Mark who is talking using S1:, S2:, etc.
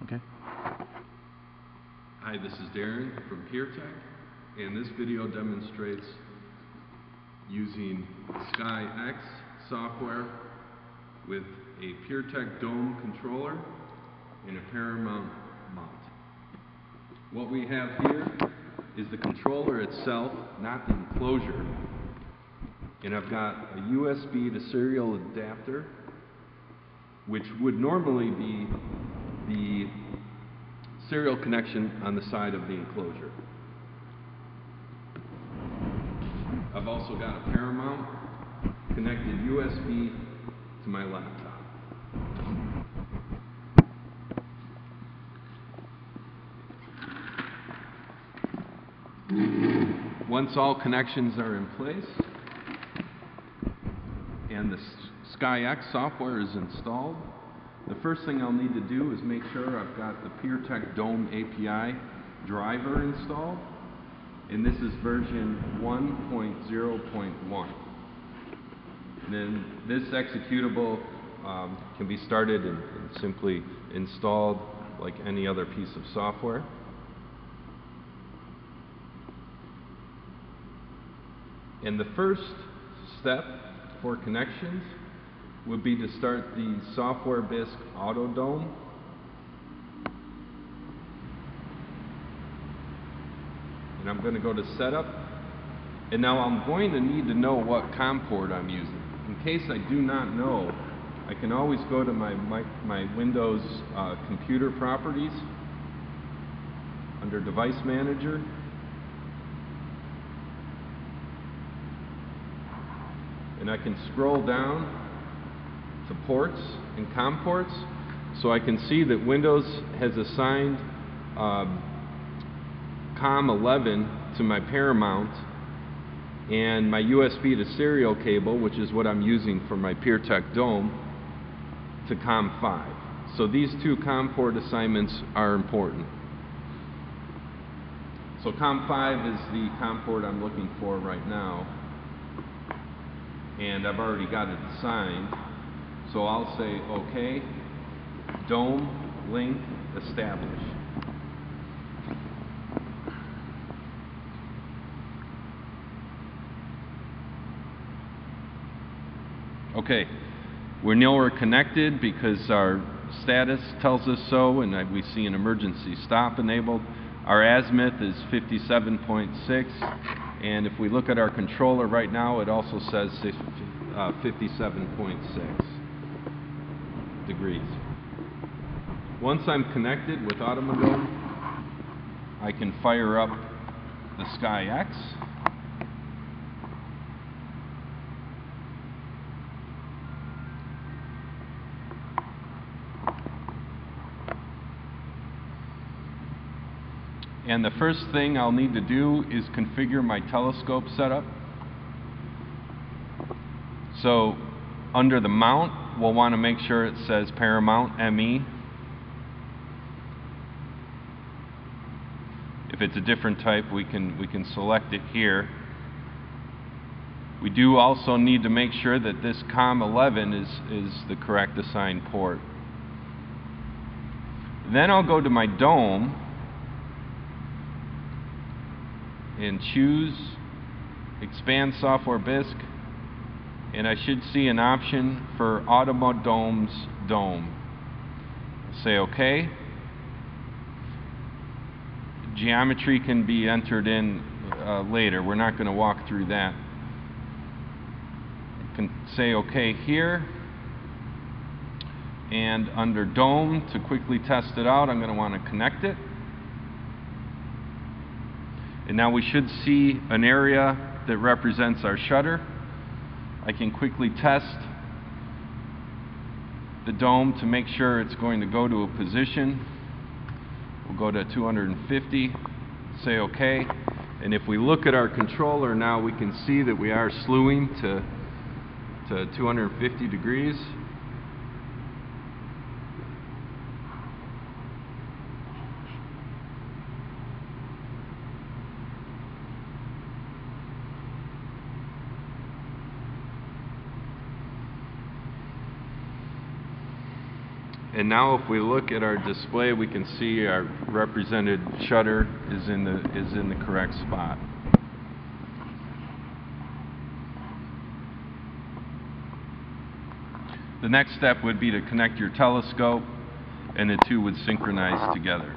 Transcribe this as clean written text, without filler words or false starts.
S1: Okay.
S2: Hi, this is Darren from Pier Tech, and this video demonstrates using SkyX software with a Pier Tech Dome Controller and a Paramount mount. What we have here is the controller itself, not the enclosure, and I've got a USB to serial adapter, which would normally be the serial connection on the side of the enclosure. I've also got a Paramount connected USB to my laptop. Once all connections are in place and the SkyX software is installed, the first thing I'll need to do is make sure I've got the Pier Tech Dome API driver installed, and this is version 1.0.1. Then this executable can be started and simply installed like any other piece of software. And the first step for connections would be to start the software BISC Auto Dome. And I'm going to go to Setup. And now I'm going to need to know what COM port I'm using. In case I do not know, I can always go to my Windows computer properties under Device Manager. And I can scroll down to ports and COM ports, so I can see that Windows has assigned COM 11 to my Paramount and my USB to serial cable, which is what I'm using for my Pier Tech Dome, to COM 5. So these two COM port assignments are important. So COM 5 is the COM port I'm looking for right now, and I've already got it assigned. So I'll say OK, Dome, Link, Establish. Okay, we know we're connected because our status tells us so, and we see an emergency stop enabled. Our azimuth is 57.6, and if we look at our controller right now, it also says 57.6 degrees. Once I'm connected with Automodome, I can fire up the SkyX. And the first thing I'll need to do is configure my telescope setup. So under the mount, we'll want to make sure it says Paramount ME. If it's a different type, we can select it here. We do also need to make sure that this COM 11 is the correct assigned port. Then I'll go to my dome and choose Expand Software BISC, and I should see an option for Automodome's Dome. Say OK. Geometry can be entered in later. We're not going to walk through that. You can say OK here, and under Dome, to quickly test it out, I'm going to want to connect it. And now we should see an area that represents our shutter. I can quickly test the dome to make sure it's going to go to a position. We'll go to 250, say OK. And if we look at our controller now, we can see that we are slewing to 250 degrees. And now if we look at our display, we can see our represented shutter is in the correct spot. The next step would be to connect your telescope, and the two would synchronize together.